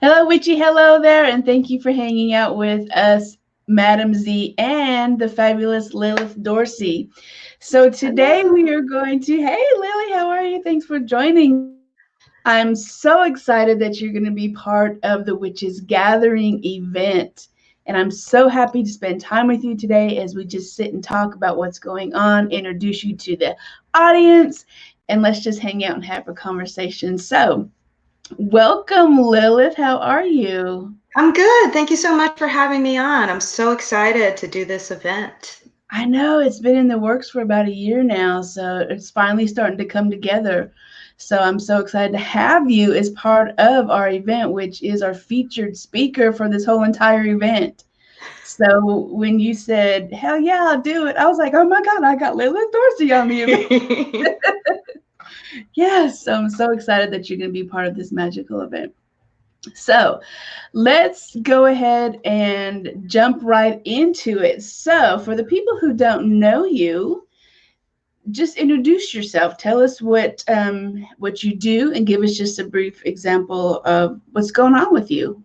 Hello, Witchy. Hello there, and thank you for hanging out with us, Madam Z, and the fabulous Lilith Dorsey. So today Hello. we are going to, hey, Lily, how are you? Thanks for joining. I'm so excited that you're going to be part of the Witches Gathering event. And I'm so happy to spend time with you today as we just sit and talk about what's going on, introduce you to the audience, and let's just hang out and have a conversation. So, welcome, Lilith. How are you? I'm good. Thank you so much for having me on. I'm so excited to do this event. I know it's been in the works for about a year now, so it's finally starting to come together. So I'm so excited to have you as part of our event, which is our featured speaker for this whole entire event. So when you said, hell yeah, I'll do it, I was like, oh my God, I got Lilith Dorsey on the event. Yes, I'm so excited that you're going to be part of this magical event. So let's go ahead and jump right into it. So for the people who don't know you, just introduce yourself. Tell us what you do, and give us just a brief example of what's going on with you.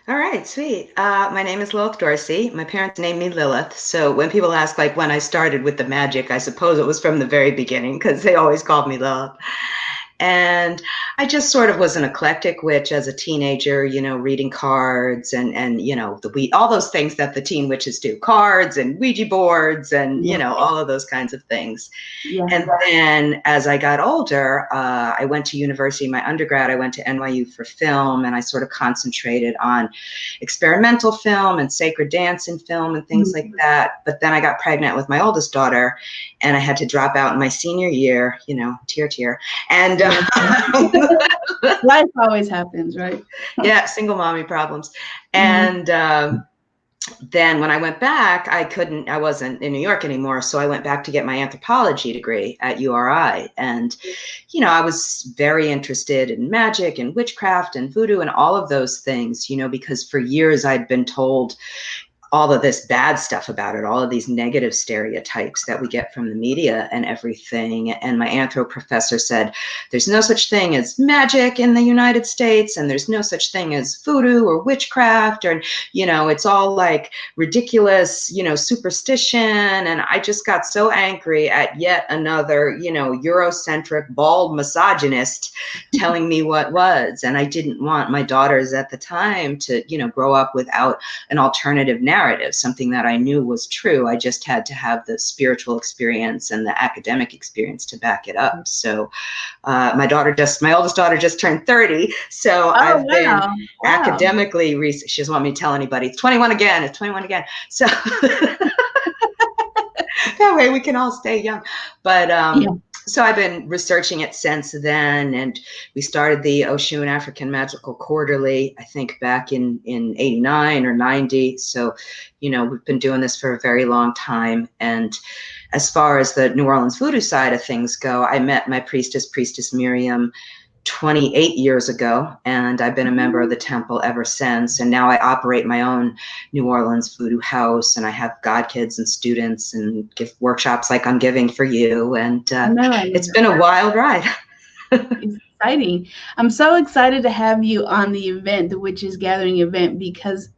All right, sweet. My name is Lilith Dorsey. My parents named me Lilith. So when people ask, like, when I started with the magic, I suppose it was from the very beginning because they always called me Lilith. And I just sort of was an eclectic witch as a teenager, reading cards and all those things that the teen witches do, cards and Ouija boards and, all of those kinds of things. Yeah. And then as I got older, I went to university. My undergrad, I went to NYU for film, and I sort of concentrated on experimental film and sacred dance in film and things like that. But then I got pregnant with my oldest daughter, and I had to drop out in my senior year, tear. And life always happens, right? Yeah, single mommy problems. And then when I went back, I wasn't in New York anymore. So I went back to get my anthropology degree at URI. And, I was very interested in magic and witchcraft and voodoo and all of those things, because for years I'd been told all of this bad stuff about it, all of these negative stereotypes that we get from the media and everything. And my anthro professor said, there's no such thing as magic in the United States, and there's no such thing as voodoo or witchcraft, or, it's all like ridiculous, superstition. And I just got so angry at yet another, Eurocentric, bald misogynist telling me what was. And I didn't want my daughters at the time to, grow up without an alternative narrative, something that I knew was true. I just had to have the spiritual experience and the academic experience to back it up. So my oldest daughter just turned 30. So I've been academically, she doesn't want me to tell anybody, it's 21 again. So that way we can all stay young. But so I've been researching it since then, and we started the Oshun-African Magickal Quarterly, I think back in 89 or 90. So, we've been doing this for a very long time. And as far as the New Orleans Voodoo side of things go, I met my priestess Miriam 28 years ago, and I've been a member of the temple ever since. And now I operate my own New Orleans Voodoo house, and I have godkids and students and give workshops like I'm giving for you. And it's been a wild ride. It's exciting. I'm so excited to have you on the event, the Witches Gathering event, because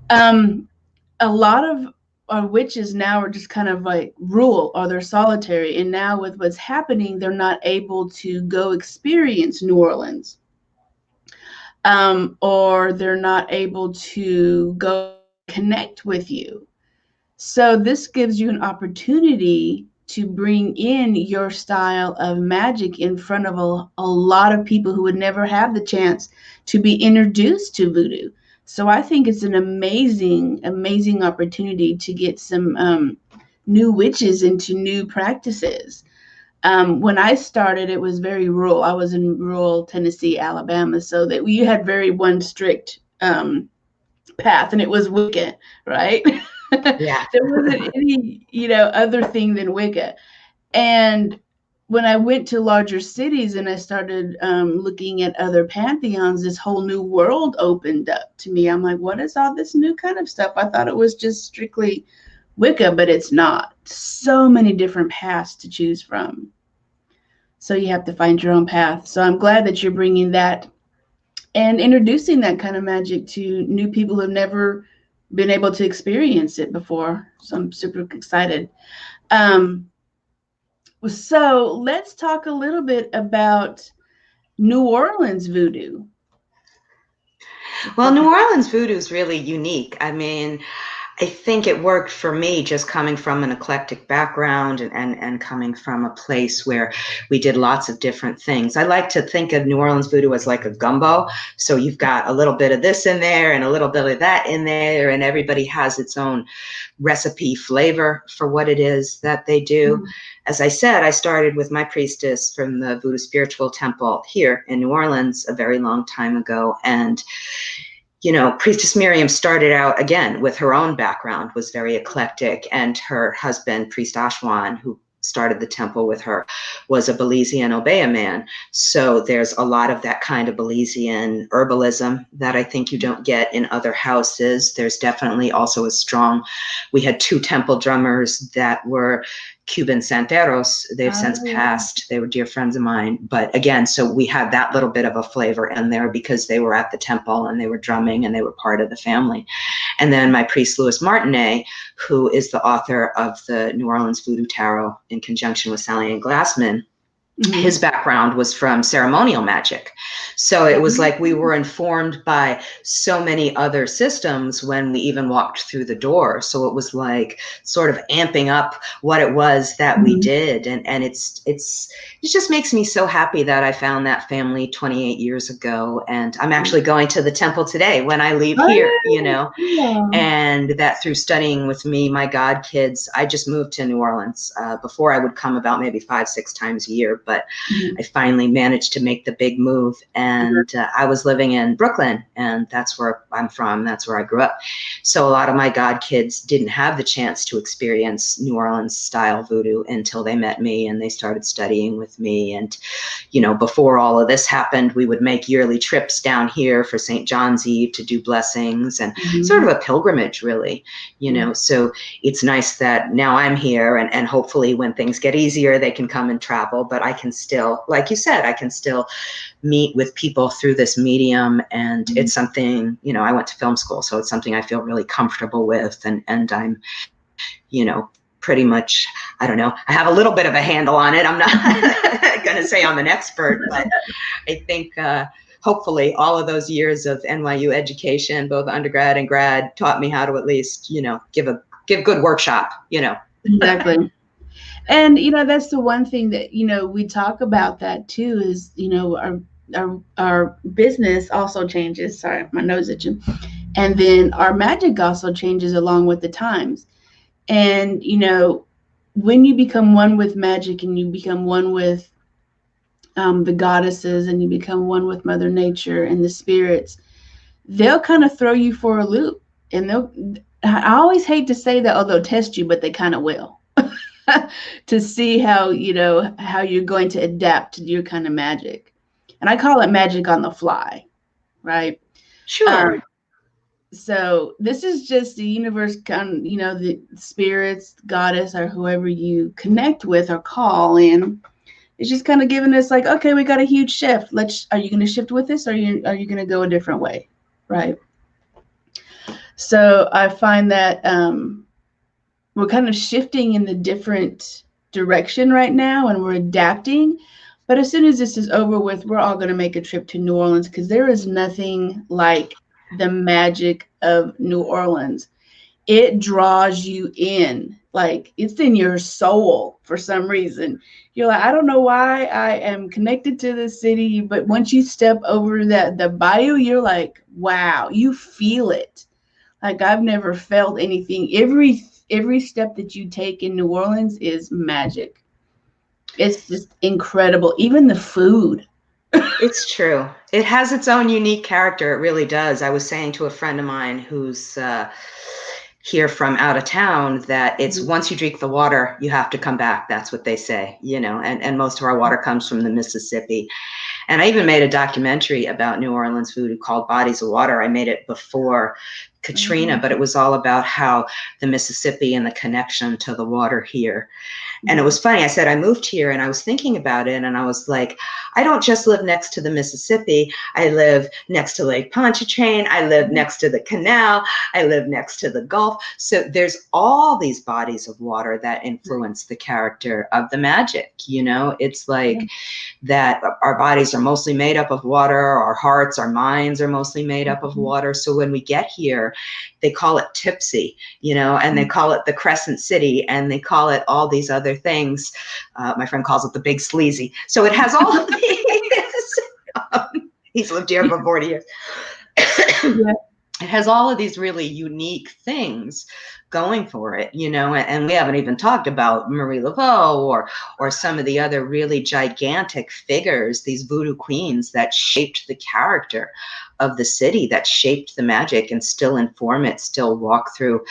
a lot of our witches now are just kind of like rural, or they're solitary. And now with what's happening, they're not able to go experience New Orleans, or they're not able to go connect with you. So this gives you an opportunity to bring in your style of magic in front of a lot of people who would never have the chance to be introduced to voodoo. So I think it's an amazing opportunity to get some new witches into new practices. When I started, it was very rural. I was in rural Tennessee, Alabama, so that we had very one strict path, and it was Wicca, right? Yeah. There wasn't any, other thing than Wicca. And when I went to larger cities and I started looking at other pantheons, this whole new world opened up to me. I'm like, what is all this new kind of stuff? I thought it was just strictly Wicca, but it's not. So many different paths to choose from. So you have to find your own path. So I'm glad that you're bringing that and introducing that kind of magic to new people who have never been able to experience it before. So I'm super excited. So let's talk a little bit about New Orleans voodoo. Well, New Orleans voodoo is really unique. I mean, I think it worked for me just coming from an eclectic background and coming from a place where we did lots of different things. I like to think of New Orleans voodoo as like a gumbo. So you've got a little bit of this in there and a little bit of that in there, and everybody has its own recipe flavor for what it is that they do. Mm-hmm. As I said, I started with my priestess from the Voodoo Spiritual Temple here in New Orleans a very long time ago. And you know, Priestess Miriam started out again with her own background, was very eclectic, and her husband, Priest Ashwan, who started the temple with her, was a Belizean Obeah man. So there's a lot of that kind of Belizean herbalism that I think you don't get in other houses. There's definitely also a strong, we had 2 temple drummers that were Cuban Santeros. They've since passed. They were dear friends of mine. But again, so we had that little bit of a flavor in there because they were at the temple and they were drumming and they were part of the family. And then my priest, Louis Martinet, who is the author of the New Orleans Voodoo Tarot in conjunction with Sally Ann Glassman, his background was from ceremonial magic. So it was like we were informed by so many other systems when we even walked through the door. So it was like sort of amping up what it was that we did. And it just makes me so happy that I found that family 28 years ago. And I'm actually going to the temple today when I leave here, you know, and that through studying with me, my god kids, I just moved to New Orleans. Before I would come about maybe 5-6 times a year, but I finally managed to make the big move. And I was living in Brooklyn, and that's where I'm from. That's where I grew up. So a lot of my god kids didn't have the chance to experience New Orleans style voodoo until they met me and they started studying with me. And, you know, before all of this happened, we would make yearly trips down here for St. John's Eve to do blessings and sort of a pilgrimage, really, you know. So it's nice that now I'm here, and hopefully when things get easier, they can come and travel. But I can still, like you said, I can still meet with people through this medium. And it's something, you know, I went to film school, so it's something I feel really comfortable with. And I'm, you know, pretty much, I don't know, I have a little bit of a handle on it. I'm not going to say I'm an expert, but I think hopefully all of those years of NYU education, both undergrad and grad, taught me how to at least, you know, give good workshop, you know. Exactly. And, you know, that's the one thing that, you know, we talk about that too, is, you know, our business also changes. Sorry, my nose itching. And then our magic also changes along with the times. And, you know, when you become one with magic and you become one with the goddesses and you become one with Mother Nature and the spirits, they'll kind of throw you for a loop. And I always hate to say that, they'll test you, but they kind of will. To see how, you know, how you're going to adapt to your kind of magic. And I call it magic on the fly, right? Sure. So this is just the universe, you know, the spirits, goddess, or whoever you connect with or call in. It's just kind of giving us like, okay, we got a huge shift. Are you going to shift with this? Or are you going to go a different way, right? So I find that we're kind of shifting in the different direction right now, and we're adapting. But as soon as this is over with, we're all going to make a trip to New Orleans, because there is nothing like the magic of New Orleans. It draws you in, like it's in your soul for some reason. You're like, I don't know why I am connected to this city, but once you step over the bayou, you're like, wow, you feel it. Like I've never felt anything. Every step that you take in New Orleans is magic. It's just incredible. Even the food. It's true. It has its own unique character. It really does. I was saying to a friend of mine who's here from out of town that it's once you drink the water, you have to come back. That's what they say, you know, and most of our water comes from the Mississippi. And I even made a documentary about New Orleans voodoo called Bodies of Water. I made it before Katrina, but it was all about how the Mississippi and the connection to the water here. And it was funny. I said, I moved here and I was thinking about it. And I was like, I don't just live next to the Mississippi. I live next to Lake Pontchartrain. I live next to the canal. I live next to the Gulf. So there's all these bodies of water that influence the character of the magic. You know, it's like that our bodies are mostly made up of water. Our hearts, our minds are mostly made up of water. So when we get here, they call it tipsy, you know, and they call it the Crescent City, and they call it all these other things. My friend calls it the Big Sleazy. So it has all of these. He's lived here for 40 years. It has all of these really unique things going for it, you know, and we haven't even talked about Marie Laveau or some of the other really gigantic figures, these voodoo queens that shaped the character of the city, that shaped the magic and still inform it, still walk through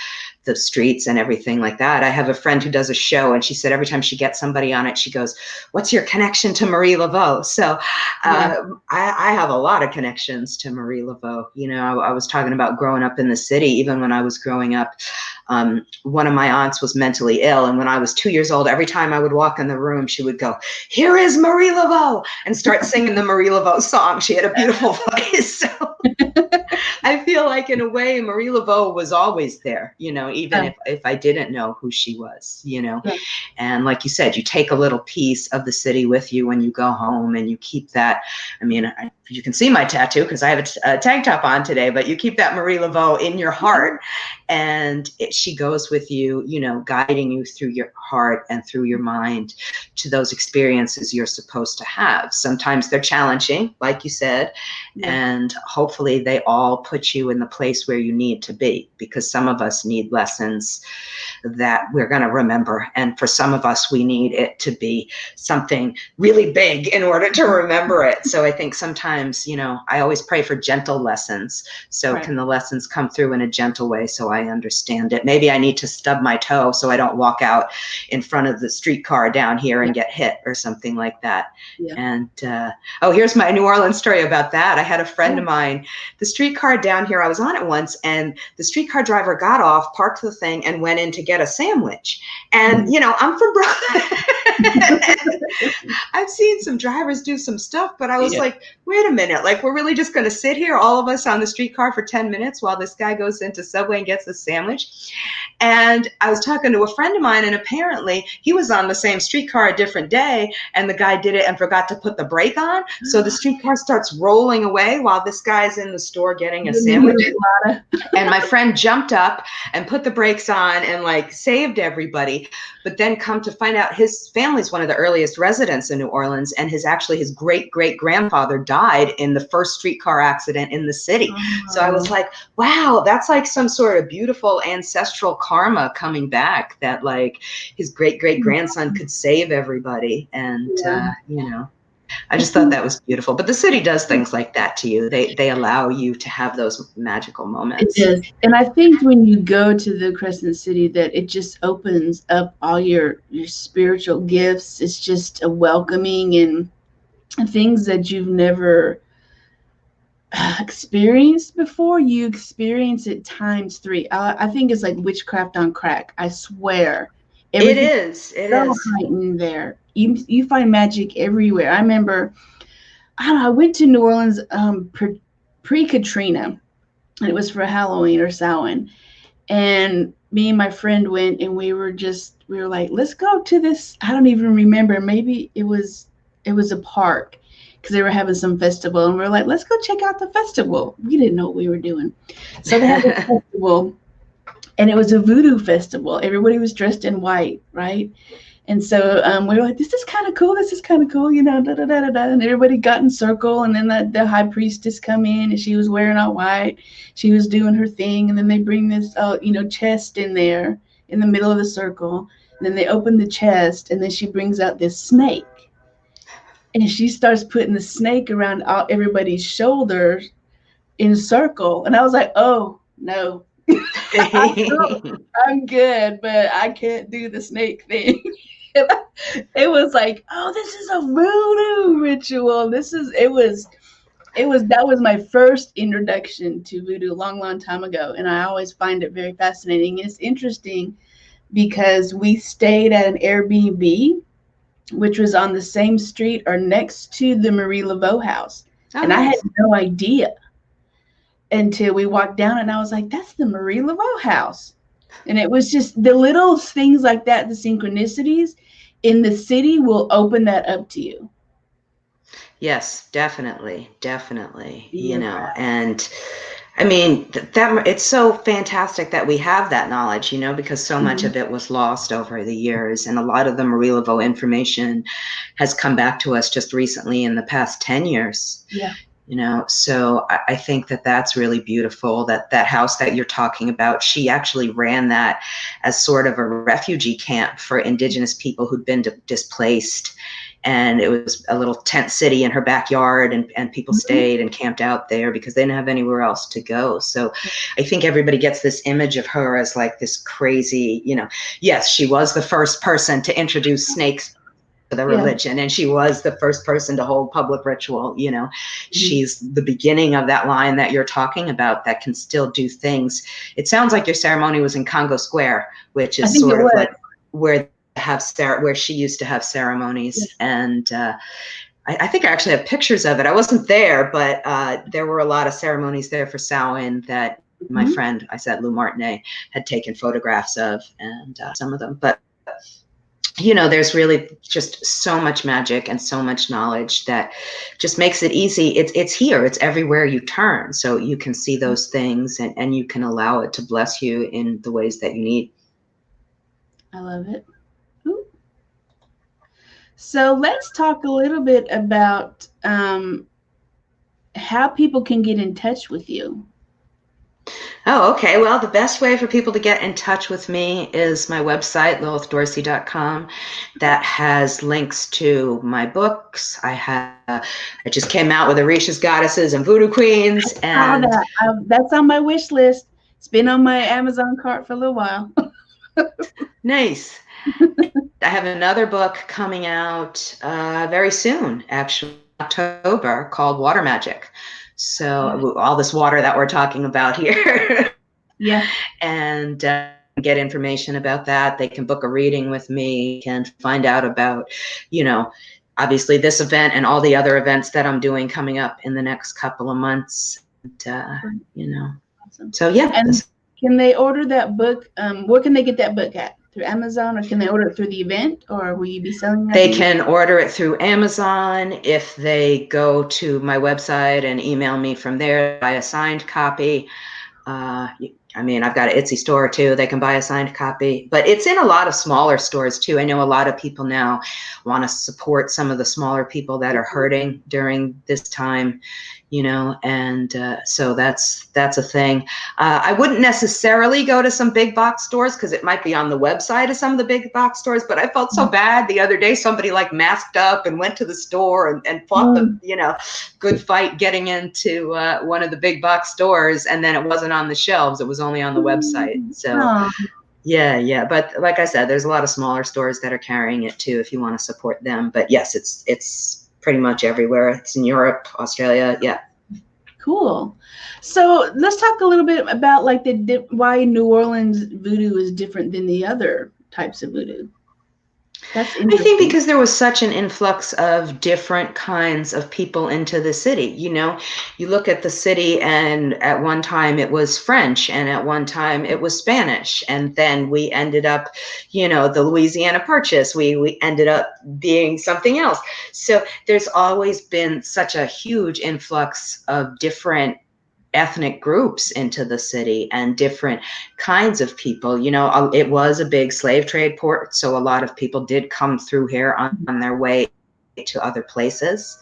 the streets and everything like that. I have a friend who does a show, and she said every time she gets somebody on it, she goes, what's your connection to Marie Laveau? So I have a lot of connections to Marie Laveau. You know, I was talking about growing up in the city. Even when I was growing up, one of my aunts was mentally ill. And when I was 2 years old, every time I would walk in the room, she would go, here is Marie Laveau, and start singing the Marie Laveau song. She had a beautiful voice. So I feel like in a way, Marie Laveau was always there, you know, even if I didn't know who she was, you know. And like you said, you take a little piece of the city with you when you go home, and you keep that. I mean, you can see my tattoo because I have a tank top on today, but you keep that Marie Laveau in your heart, and she goes with you, you know, guiding you through your heart and through your mind to those experiences you're supposed to have. Sometimes they're challenging, like you said, and hopefully they all put you in the place where you need to be, because some of us need lessons that we're going to remember. And for some of us, we need it to be something really big in order to remember it. So I think sometimes, you know, I always pray for gentle lessons. So can the lessons come through in a gentle way so I understand it? Maybe I need to stub my toe so I don't walk out in front of the streetcar down here and get hit or something like that. And oh, here's my New Orleans story about that. I had a friend of mine, the streetcar down here, I was on it once, and the streetcar driver got off, parked the thing, and went in to get a sandwich. And, you know, I'm from Brooklyn. I've seen some drivers do some stuff, but I was like, wait a minute, like, we're really just going to sit here, all of us on the streetcar for 10 minutes while this guy goes into Subway and gets a sandwich? And I was talking to a friend of mine, and apparently he was on the same streetcar a different day, and the guy did it and forgot to put the brake on. So the streetcar starts rolling away while this guy's in the store getting a sandwich. And my friend jumped up and put the brakes on and like saved everybody. But then come to find out, his family's one of the earliest residents in New Orleans, and his great-great-grandfather died in the first streetcar accident in the city. So I was like, wow, that's like some sort of beautiful ancestral karma coming back, that like his great-great-grandson could save everybody. And, you know, I just thought that was beautiful. But the city does things like that to you. They allow you to have those magical moments. It is. And I think when you go to the Crescent City, that it just opens up all your spiritual gifts. It's just a welcoming and things that you've never experienced before. You experience it times 3. I think it's like witchcraft on crack. I swear. It is. It is heightened there. You find magic everywhere. I remember, I went to New Orleans pre-Katrina, and it was for Halloween or Samhain. And me and my friend went, and we were like, let's go to this. I don't even remember. Maybe it was a park, because they were having some festival, and we were like, let's go check out the festival. We didn't know what we were doing. So they had a festival, and it was a voodoo festival. Everybody was dressed in white, right? And so we were like, this is kind of cool. This is kind of cool, you know, da-da-da-da-da. And everybody got in circle. And then the high priestess come in, and she was wearing all white. She was doing her thing. And then they bring this, chest in there in the middle of the circle. And then they open the chest, and then she brings out this snake. And she starts putting the snake around everybody's shoulders in a circle. And I was like, oh, no. I'm good, but I can't do the snake thing. It was like, oh, this is a voodoo ritual. It was That was my first introduction to voodoo a long, long time ago, and I always find it very fascinating. It's interesting because we stayed at an Airbnb, which was on the same street or next to the Marie Laveau house, Oh, and I had nice. no idea until we walked down, and I was like, "That's the Marie Laveau house," and it was just the little things like that, the synchronicities in the city will open that up to you. Yes, definitely, definitely. You Yeah. know, and I mean that it's so fantastic that we have that knowledge, you know, because so much of it was lost over the years, and a lot of the Marie Laveau information has come back to us just recently in the past 10 years. Yeah. You know, so I think that that's really beautiful. That house that you're talking about, she actually ran that as sort of a refugee camp for Indigenous people who'd been displaced. And it was a little tent city in her backyard, and people stayed and camped out there because they didn't have anywhere else to go. So I think everybody gets this image of her as like this crazy, you know, yes, she was the first person to introduce snakes to the religion, and she was the first person to hold public ritual. You know, she's the beginning of that line that you're talking about that can still do things. It sounds like your ceremony was in Congo Square, which is sort of like where she used to have ceremonies. And I think I actually have pictures of it. I wasn't there, but there were a lot of ceremonies there for Samhain that my friend, I said Lou Martinet, had taken photographs of, and some of them. But you know, there's really just so much magic and so much knowledge that just makes it easy. It's here. It's everywhere you turn. So you can see those things, and you can allow it to bless you in the ways that you need. I love it. Ooh. So let's talk a little bit about how people can get in touch with you. Oh, okay. Well, the best way for people to get in touch with me is my website, lilithdorsey.com. That has links to my books. I just came out with Orisha's Goddesses and Voodoo Queens. And that's on my wish list. It's been on my Amazon cart for a little while. Nice. I have another book coming out very soon, actually, October, called Water Magic. So all this water that we're talking about here. Yeah. And get information about that. They can book a reading with me, can find out about, you know, obviously this event and all the other events that I'm doing coming up in the next couple of months. And, you know, awesome. So yeah. And can they order that book? Where can they get that book at? Through Amazon, or can they order it through the event, or will you be selling that? They can order it through Amazon. If they go to my website and email me from there, buy a signed copy. I mean, I've got an Etsy store too. They can buy a signed copy, but it's in a lot of smaller stores too. I know a lot of people now want to support some of the smaller people that are hurting during this time, you know, and so that's a thing. I wouldn't necessarily go to some big box stores because it might be on the website of some of the big box stores, but I felt so bad the other day. Somebody like masked up and went to the store and fought the, you know, good fight getting into one of the big box stores, and then it wasn't on the shelves. It was only on the website. So yeah. But like I said, there's a lot of smaller stores that are carrying it too, if you want to support them. But yes, it's pretty much everywhere. It's in Europe, Australia. Yeah. Cool. So let's talk a little bit about like why New Orleans voodoo is different than the other types of voodoo. That's interesting. I think because there was such an influx of different kinds of people into the city. You know, you look at the city, and at one time it was French, and at one time it was Spanish. And then we ended up, you know, the Louisiana Purchase, we ended up being something else. So there's always been such a huge influx of different ethnic groups into the city and different kinds of people. You know, it was a big slave trade port, so a lot of people did come through here on their way to other places.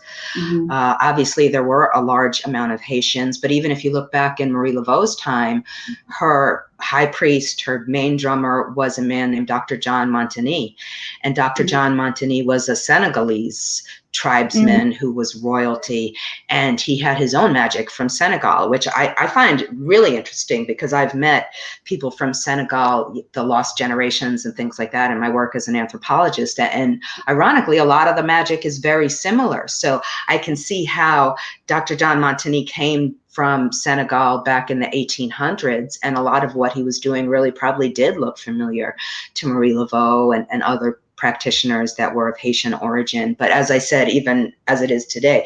Obviously, there were a large amount of Haitians, but even if you look back in Marie Laveau's time, her high priest, her main drummer, was a man named Dr. John Montagny. And Dr. John Montagny was a Senegalese tribesman who was royalty, and he had his own magic from Senegal, which I find really interesting, because I've met people from Senegal, the lost generations and things like that, in my work as an anthropologist. And ironically, a lot of the magic is very similar. So I can see how Dr. John Montagny came from Senegal back in the 1800s, and a lot of what he was doing really probably did look familiar to Marie Laveau and other practitioners that were of Haitian origin. But as I said, even as it is today,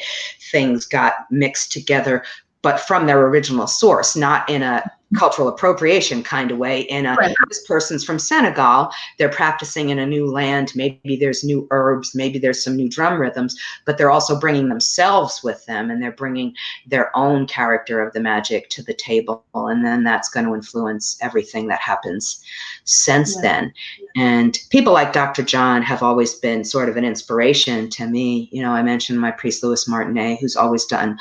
things got mixed together, but from their original source, not in a cultural appropriation kind of way. In a, this person's from Senegal, they're practicing in a new land, maybe there's new herbs, maybe there's some new drum rhythms, but they're also bringing themselves with them, and they're bringing their own character of the magic to the table, and then that's going to influence everything that happens since then. And people like Dr. John have always been sort of an inspiration to me. You know, I mentioned my priest Louis Martinet, who's always done,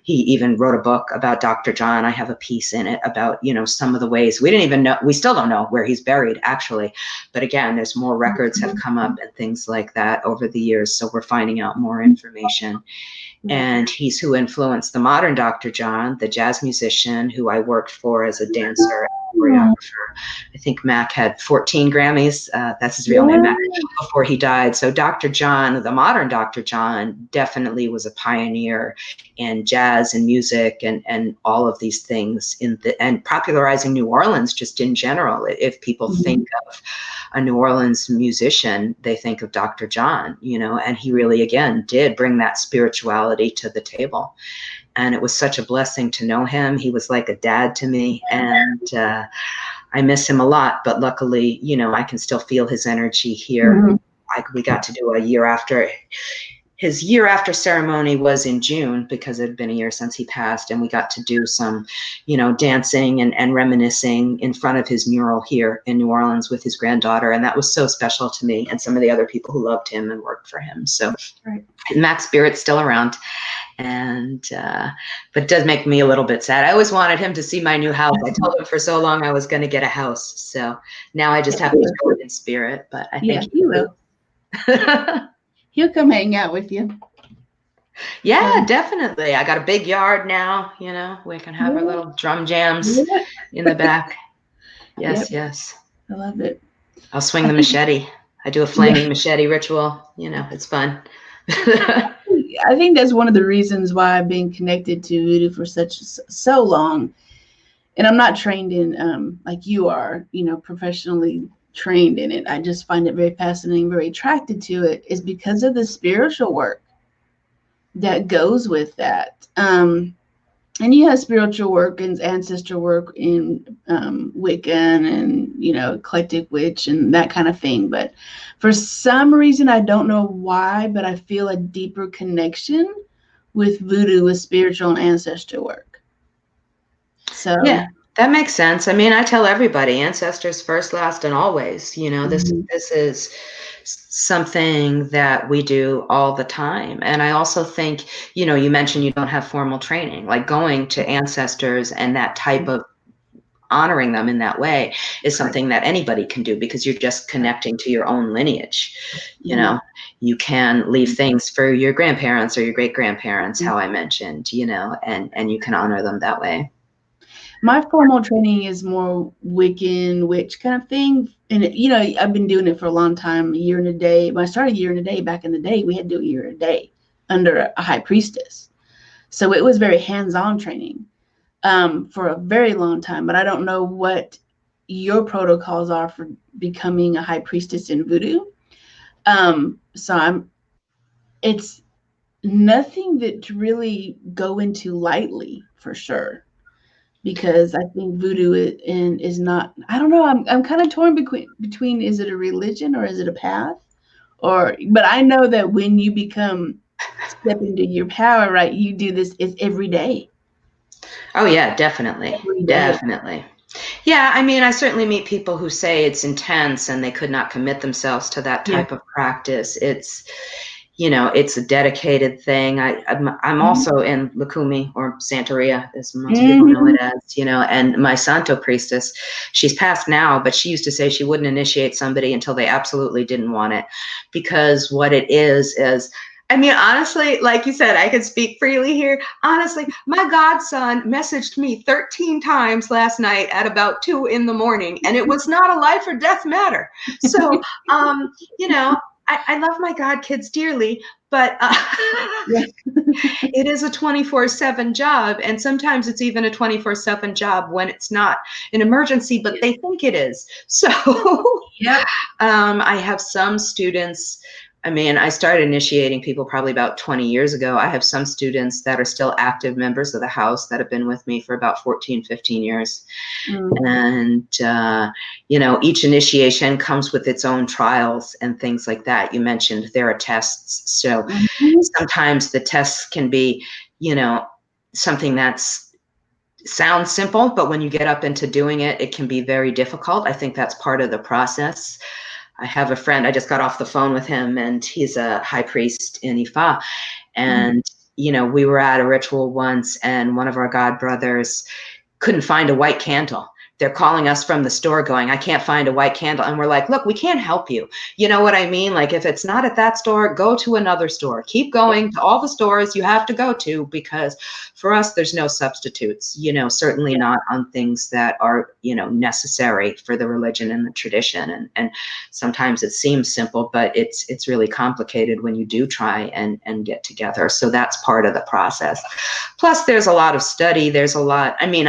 he even wrote a book about Dr. John. I have a piece in it about, you know, some of the ways we didn't even know, we still don't know where he's buried actually. But again, there's more records have come up and things like that over the years. So we're finding out more information. And he's who influenced the modern Dr. John, the jazz musician who I worked for as a dancer and choreographer. I think Mac had 14 Grammys. That's his real name, Mac, before he died. So Dr. John, the modern Dr. John, definitely was a pioneer in jazz and music and all of these things and popularizing New Orleans just in general. If people think of a New Orleans musician, they think of Dr. John, you know, and he really, again, did bring that spirituality to the table. And it was such a blessing to know him. He was like a dad to me, and I miss him a lot, but luckily, you know, I can still feel his energy here. We got to do a year after. His year after ceremony was in June, because it had been a year since he passed, and we got to do some, you know, dancing and reminiscing in front of his mural here in New Orleans with his granddaughter, and that was so special to me and some of the other people who loved him and worked for him. So Mac's spirit's still around, and but it does make me a little bit sad. I always wanted him to see my new house. I told him for so long I was going to get a house, so now I just have to go in spirit. But I think he will. He'll come hang out with you. Yeah, definitely. I got a big yard now, you know, we can have our little drum jams in the back. Yes, yes. I love it. I'll swing the machete. I do a flaming machete ritual. You know, it's fun. I think that's one of the reasons why I've been connected to voodoo for so long. And I'm not trained in, like you are, you know, professionally trained in it. I just find it very fascinating, very attracted to it, is because of the spiritual work that goes with that. And you have spiritual work and ancestor work in Wiccan and, you know, eclectic witch and that kind of thing. But for some reason, I don't know why, but I feel a deeper connection with voodoo, with spiritual and ancestor work. So yeah. That makes sense. I mean, I tell everybody, ancestors first, last, and always. You know, this is something that we do all the time. And I also think, you know, you mentioned you don't have formal training, like going to ancestors and that type of honoring them in that way is something that anybody can do, because you're just connecting to your own lineage. You know, you can leave things for your grandparents or your great grandparents, how I mentioned, you know, and you can honor them that way. My formal training is more Wiccan, witch kind of thing. And, you know, I've been doing it for a long time, a year and a day. When I started a year and a day back in the day, we had to do a year and a day under a high priestess. So it was very hands-on training for a very long time. But I don't know what your protocols are for becoming a high priestess in voodoo. It's nothing that to really go into lightly, for sure. Because I think voodoo is not, I don't know, I'm kind of torn between is it a religion or is it a path? But I know that when you step into your power, right, you do this every day. Oh yeah, definitely. Definitely. Yeah, I mean, I certainly meet people who say it's intense and they could not commit themselves to that type of practice. you know, it's a dedicated thing. I'm also in Lukumi, or Santeria, as most people know it as, you know, and my Santo priestess, she's passed now, but she used to say she wouldn't initiate somebody until they absolutely didn't want it. Because what it is, I mean, honestly, like you said, I can speak freely here. Honestly, my godson messaged me 13 times last night at about 2 in the morning, and it was not a life or death matter. So, you know, I love my god kids dearly, but it is a 24/7 job, and sometimes it's even a 24/7 job when it's not an emergency, but they think it is. So I have some students. I mean, I started initiating people probably about 20 years ago. I have some students that are still active members of the house that have been with me for about 14, 15 years. And, you know, each initiation comes with its own trials and things like that. You mentioned there are tests. So sometimes the tests can be, you know, something that's sounds simple, but when you get up into doing it, it can be very difficult. I think that's part of the process. I have a friend, I just got off the phone with him, and he's a high priest in Ifa. And, you know, we were at a ritual once, and one of our god brothers couldn't find a white candle. They're calling us from the store going, I can't find a white candle. And we're like, look, we can't help you. You know what I mean? Like, if it's not at that store, go to another store. Keep going to all the stores you have to go to, because for us, there's no substitutes, you know, certainly not on things that are, you know, necessary for the religion and the tradition. And sometimes it seems simple, but it's really complicated when you do try and get together. So that's part of the process. Plus, there's a lot of study. There's a lot. I mean,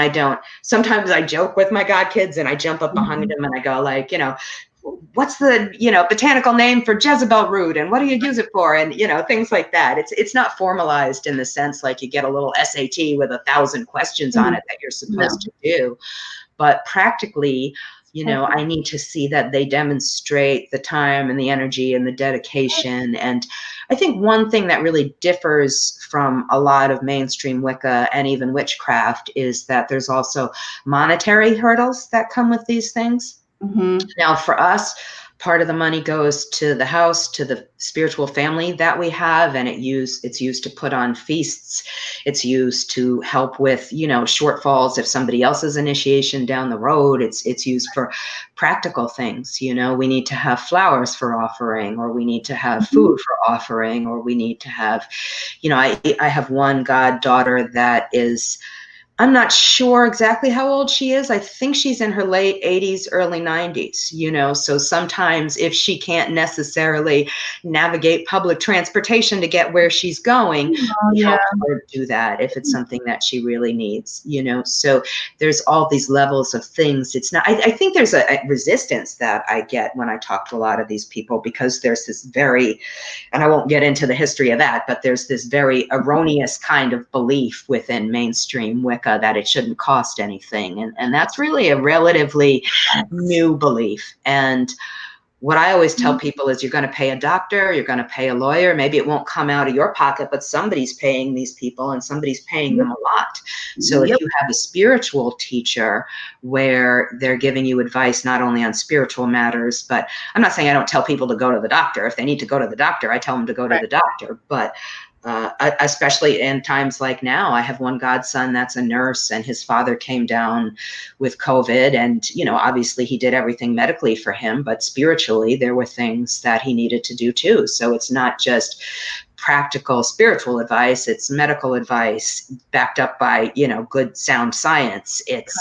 sometimes I joke with my god kids and I jump up behind them and I go like, you know, what's the, you know, botanical name for Jezebel root, and what do you use it for? And, you know, things like that. It's not formalized in the sense like you get a little SAT with 1,000 questions on it that you're supposed to do. But practically, you know, I need to see that they demonstrate the time and the energy and the dedication. And I think one thing that really differs from a lot of mainstream Wicca and even witchcraft is that there's also monetary hurdles that come with these things. Now, for us, part of the money goes to the house, to the spiritual family that we have, and it's used to put on feasts. It's used to help with, you know, shortfalls if somebody else's initiation down the road. It's used for practical things. You know, we need to have flowers for offering, or we need to have food for offering, or we need to have, you know, I have one goddaughter that is, I'm not sure exactly how old she is. I think she's in her late 80s, early 90s, you know, so sometimes if she can't necessarily navigate public transportation to get where she's going, we help her do that if it's something that she really needs, you know. So there's all these levels of things. It's not, I think there's a resistance that I get when I talk to a lot of these people, because there's this very, and I won't get into the history of that, but there's this very erroneous kind of belief within mainstream Wicca that it shouldn't cost anything. And that's really a relatively new belief. And what I always tell people is, you're going to pay a doctor, you're going to pay a lawyer. Maybe it won't come out of your pocket, but somebody's paying these people, and somebody's paying them a lot. So if you have a spiritual teacher where they're giving you advice not only on spiritual matters, but I'm not saying I don't tell people to go to the doctor. If they need to go to the doctor, I tell them to go to the doctor. But especially in times like now, I have one godson that's a nurse, and his father came down with COVID, and, you know, obviously he did everything medically for him, but spiritually there were things that he needed to do too. So it's not just practical spiritual advice, it's medical advice backed up by, you know, good sound science. It's,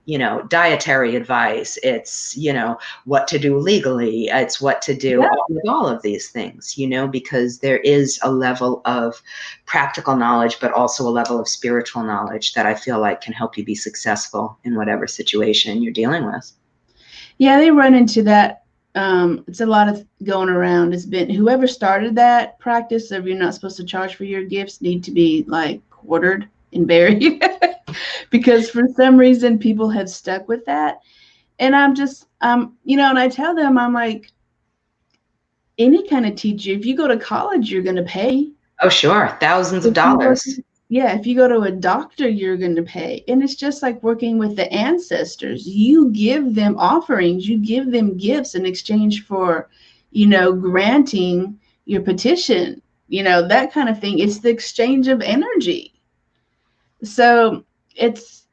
you know, dietary advice. It's, you know, what to do legally. It's what to do with all of these things, you know, because there is a level of practical knowledge, but also a level of spiritual knowledge that I feel like can help you be successful in whatever situation you're dealing with. Yeah, they run into that. It's a lot of going around. It's been whoever started that practice of you're not supposed to charge for your gifts need to be like quartered and buried because for some reason people have stuck with that. And I'm just, you know, and I tell them, I'm like, any kind of teacher, if you go to college, you're going to pay. Oh, sure. Thousands of dollars. Yeah, if you go to a doctor, you're going to pay. And it's just like working with the ancestors. You give them offerings, you give them gifts in exchange for, you know, granting your petition. you know, that kind of thing. It's the exchange of energy. So it's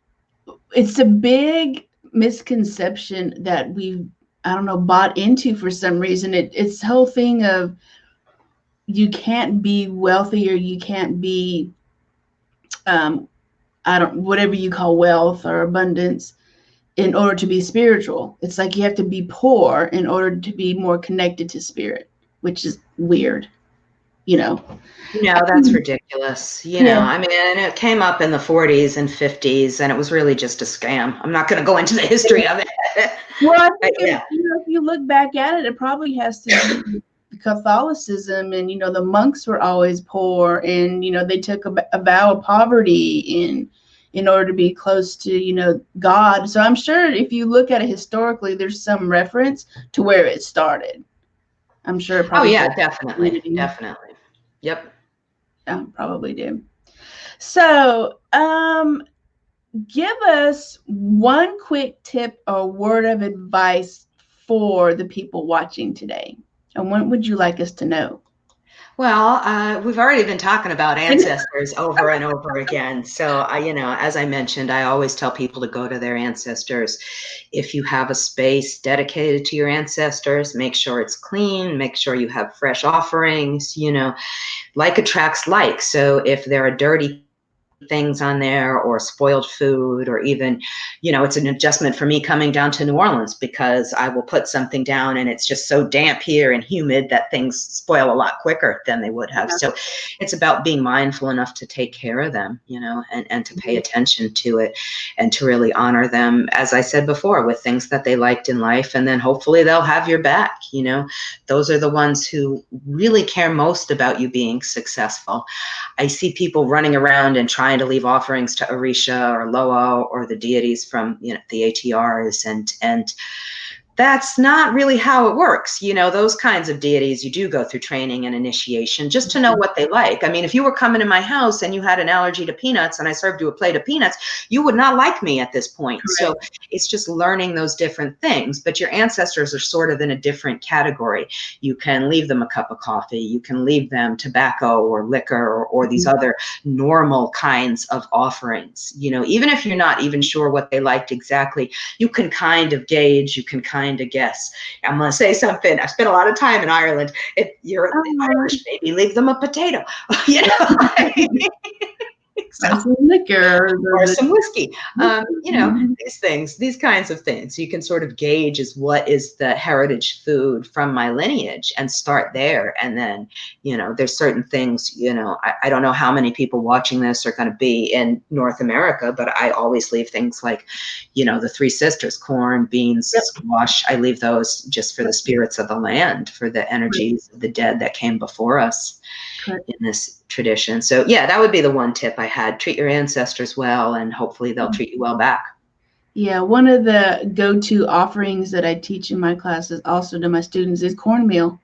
a big misconception that we've, I don't know, bought into for some reason. It's the whole thing of you can't be wealthy, or you can't be whatever you call wealth or abundance, in order to be spiritual. It's like you have to be poor in order to be more connected to spirit, which is weird, you know. No, that's ridiculous. You know, Yeah. I mean, and it came up in the 40s and 50s, and it was really just a scam. I'm not going to go into the history of it. Well, I think Yeah. if you look back at it, it probably has to do with Catholicism, and, you know, the monks were always poor, and, you know, they took a vow of poverty in order to be close to, you know, God. So I'm sure if you look at it historically, there's some reference to where it started. I'm sure it Oh, probably yeah, did. definitely. Definitely. Yep. Yeah, probably did. So, give us one quick tip or word of advice for the people watching today. And what would you like us to know? Well, we've already been talking about ancestors over and over again. So, you know, as I mentioned, I always tell people to go to their ancestors. If you have a space dedicated to your ancestors, make sure it's clean, make sure you have fresh offerings, you know, like attracts like. So if there are dirty things on there or spoiled food, or even, you know, it's an adjustment for me coming down to New Orleans, because I will put something down and it's just so damp here and humid that things spoil a lot quicker than they would have. So it's about being mindful enough to take care of them, you know, and to pay attention to it, and to really honor them, as I said before, with things that they liked in life. And then hopefully they'll have your back. You know, those are the ones who really care most about you being successful. I see people running around and trying to leave offerings to Orisha or Laveau or the deities from, you know, the ATRs, and that's not really how it works. You know, those kinds of deities, you do go through training and initiation just to know what they like. I mean, if you were coming to my house and you had an allergy to peanuts and I served you a plate of peanuts, you would not like me at this point. Correct. So it's just learning those different things. But your ancestors are sort of in a different category. You can leave them a cup of coffee. You can leave them tobacco or liquor, or these other normal kinds of offerings. You know, even if you're not even sure what they liked exactly, you can kind of gauge, you can kind of guess. I'm going to say something. I spent a lot of time in Ireland. If you're Irish, maybe leave them a potato, you know. So, or some liquor or some whiskey, you know, these kinds of things you can sort of gauge as what is the heritage food from my lineage, and start there. And then, you know, there's certain things, you know, I don't know how many people watching this are going to be in North America, but I always leave things like, you know, the three sisters, corn, beans, squash. I leave those just for the spirits of the land, for the energies of the dead that came before us in this tradition. So yeah, that would be the one tip I had. Treat your ancestors well, and hopefully they'll treat you well back. Yeah, one of the go-to offerings that I teach in my classes also to my students is cornmeal.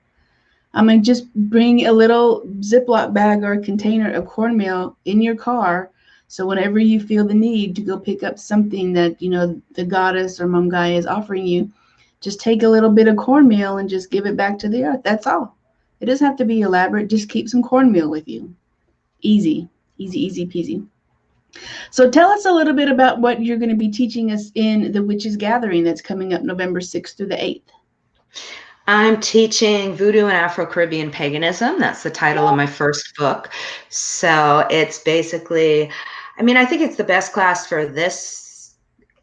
I mean, just bring a little Ziploc bag or a container of cornmeal in your car. So whenever you feel the need to go pick up something that, you know, the goddess or Mum Gaia is offering you, just take a little bit of cornmeal and just give it back to the earth. That's all. It doesn't have to be elaborate. Just keep some cornmeal with you. Easy, easy, easy peasy. So tell us a little bit about what you're going to be teaching us in the Witches Gathering that's coming up November 6th through the 8th. I'm teaching Voodoo and Afro-Caribbean Paganism. That's the title of my first book. So it's basically, I mean, I think it's the best class for this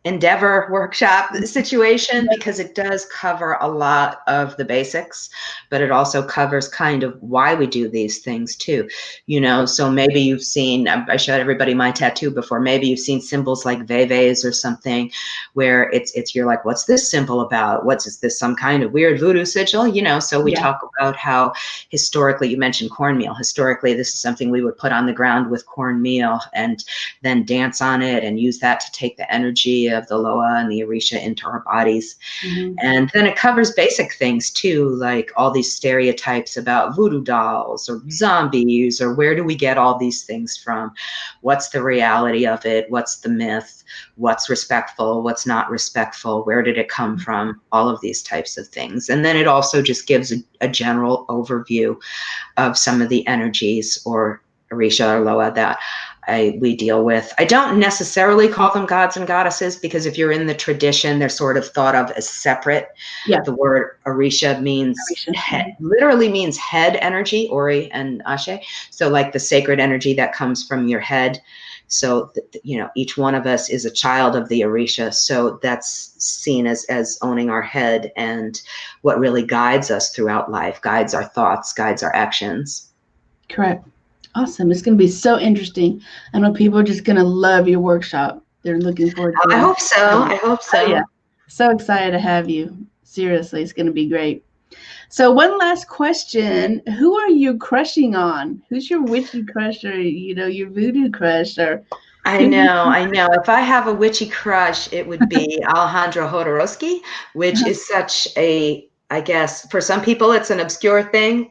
endeavor workshop situation, because it does cover a lot of the basics, but it also covers kind of why we do these things too. You know, so maybe you've seen, I showed everybody my tattoo before, maybe you've seen symbols like veves or something, where it's you're like, what's this symbol about? Is this some kind of weird voodoo sigil? You know, so we talk about how historically, you mentioned cornmeal. Historically, this is something we would put on the ground with cornmeal and then dance on it and use that to take the energy idea of the Loa and the Orisha into our bodies. Mm-hmm. And then it covers basic things too, like all these stereotypes about voodoo dolls or zombies, or where do we get all these things from? What's the reality of it? What's the myth? What's respectful? What's not respectful? Where did it come from? All of these types of things. And then it also just gives a general overview of some of the energies or Orisha or Loa that we deal with. I don't necessarily call them gods and goddesses, because if you're in the tradition, they're sort of thought of as separate. Yeah. The word Orisha means literally means head energy, Ori and Ashe. So like the sacred energy that comes from your head. So, you know, each one of us is a child of the Orisha. So that's seen as owning our head and what really guides us throughout life, guides our thoughts, guides our actions. Correct. Awesome. It's going to be so interesting. I know people are just going to love your workshop. They're looking forward to it. I hope so. I hope so. Oh, yeah. So excited to have you. Seriously, it's going to be great. So one last question. Who are you crushing on? Who's your witchy crush, or, you know, your voodoo crush? Or I know. If I have a witchy crush, it would be Alejandro Hodorowski, which is such a, I guess, for some people, it's an obscure thing.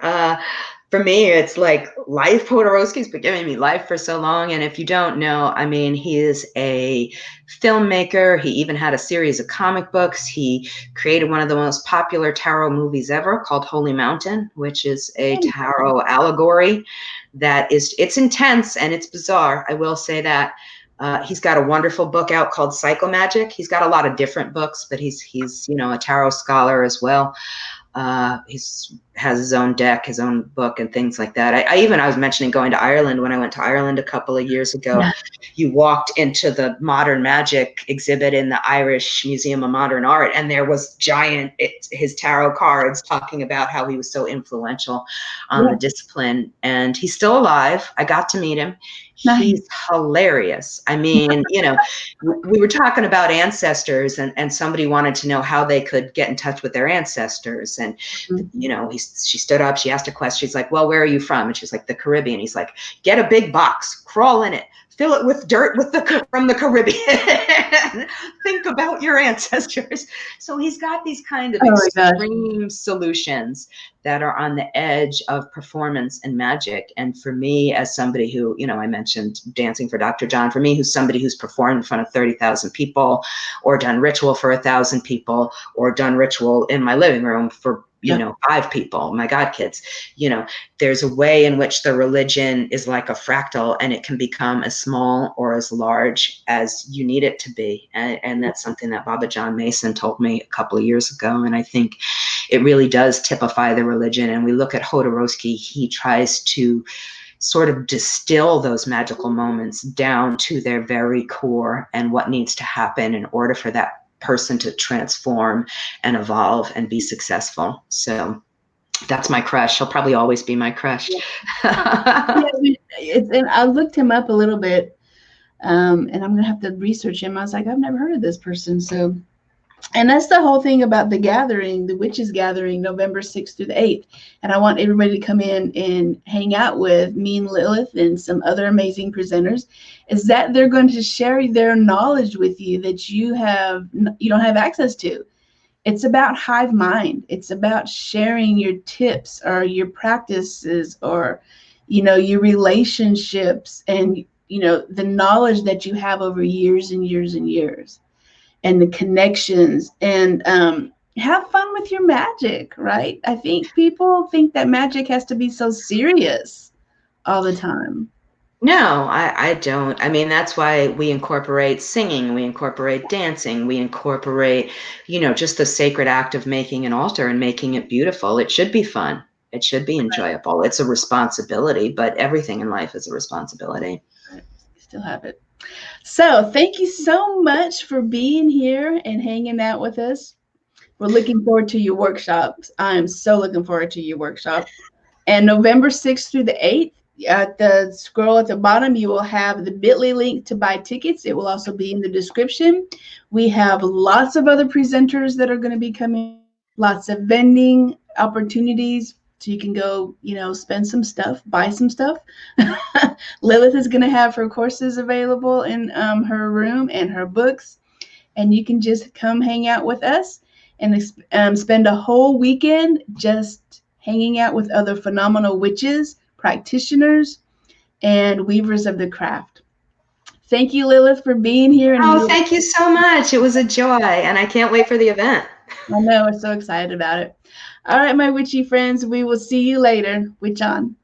For me, it's like life. Hodorowski's been giving me life for so long. And if you don't know, I mean, he is a filmmaker. He even had a series of comic books. He created one of the most popular tarot movies ever called Holy Mountain, which is a tarot allegory that is, it's intense and it's bizarre. I will say that. He's got a wonderful book out called Psychomagic. He's got a lot of different books, but he's you know, a tarot scholar as well. He's has his own deck, his own book, and things like that. I was mentioning going to Ireland. When I went to Ireland a couple of years ago, yeah. You walked into the modern magic exhibit in the Irish Museum of Modern Art, and there was giant, his tarot cards talking about how he was so influential on the discipline. And he's still alive. I got to meet him. Nice. He's hilarious. I mean, you know, we were talking about ancestors, and somebody wanted to know how they could get in touch with their ancestors. And, you know, she stood up, she asked a question. She's like, well, where are you from? And she's like, the Caribbean. He's like, get a big box, crawl in it, fill it with dirt from the Caribbean. Think about your ancestors. So he's got these kind of extreme solutions that are on the edge of performance and magic. And for me, as somebody who, you know, I mentioned dancing for Dr. John, for me, who's somebody who's performed in front of 30,000 people, or done ritual for 1,000 people, or done ritual in my living room for, you know, 5 people, my God kids, you know, there's a way in which the religion is like a fractal, and it can become as small or as large as you need it to be. And that's something that Baba John Mason told me a couple of years ago. And I think it really does typify the religion. And we look at Hodorowski, he tries to sort of distill those magical moments down to their very core and what needs to happen in order for that person to transform and evolve and be successful. So that's my crush. He'll probably always be my crush. And I looked him up a little bit, and I'm gonna have to research him. I was like, I've never heard of this person. So, and that's the whole thing about the gathering, the Witches Gathering, November 6th through the 8th. And I want everybody to come in and hang out with me and Lilith and some other amazing presenters, is that they're going to share their knowledge with you that you don't have access to. It's about hive mind. It's about sharing your tips or your practices, or, you know, your relationships, and, you know, the knowledge that you have over years and years and years, and the connections, and have fun with your magic, right? I think people think that magic has to be so serious all the time. No, I don't. I mean, that's why we incorporate singing, we incorporate dancing, we incorporate, you know, just the sacred act of making an altar and making it beautiful. It should be fun. It should be enjoyable. It's a responsibility, but everything in life is a responsibility. Right. You still have it. So thank you so much for being here and hanging out with us. We're looking forward to your workshops. I am so looking forward to your workshop. And November 6th through the 8th, at the scroll at the bottom, you will have the bit.ly link to buy tickets. It will also be in the description. We have lots of other presenters that are going to be coming, lots of vending opportunities. So you can go, you know, spend some stuff, buy some stuff. Lilith is going to have her courses available in her room, and her books. and you can just come hang out with us and spend a whole weekend just hanging out with other phenomenal witches, practitioners, and weavers of the craft. Thank you, Lilith, for being here. And Oh, thank you so much. It was a joy, and I can't wait for the event. I know, we're so excited about it. All right, my witchy friends, we will see you later. Witch on.